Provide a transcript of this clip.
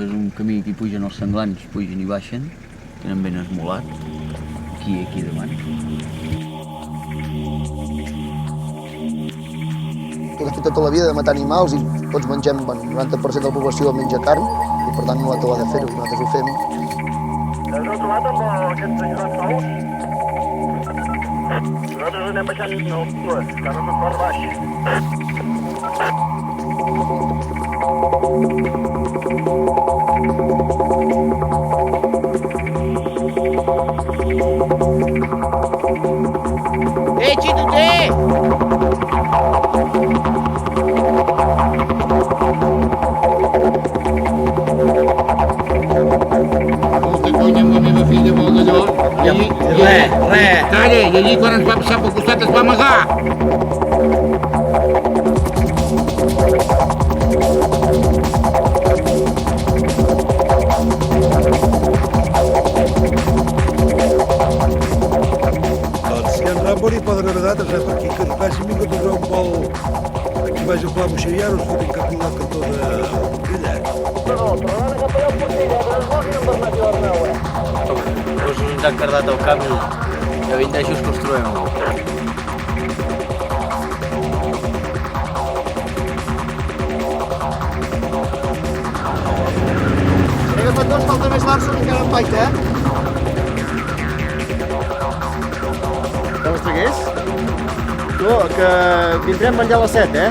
És un camí que hi pugen els senglans, pugen i baixen, tenen ben esmolat, aquí davant. He fet tota la vida de matar animals i tots mengem, el 90% de la població menja carn i per tant no l'ha de fer-ho, nosaltres ho fem. Les heu trobat amb aquests ajudants nous? Nosaltres anem baixant el cua, que no tot per baix. Xito, té! Escolta, conya, amb la meva filla molt d'allò. Res. Calla, i allí quan ens va passar pel costat es va amagar. Doncs si en Rambori poden haver d'altres, per aquí que vagi vingut a veure un vol aquí vagi al Pla Moixerià, us fotem cap a al cantó de Portella. No, però ara cap allà al Portella, però es vol que no permeti l'Arnau, Us ens han cardat el camí, que 20 eixos construïm. He agafat dos, falta més l'arço que encara em paita, Què vols tragués? Tu, que vindrem a menjar a les 7,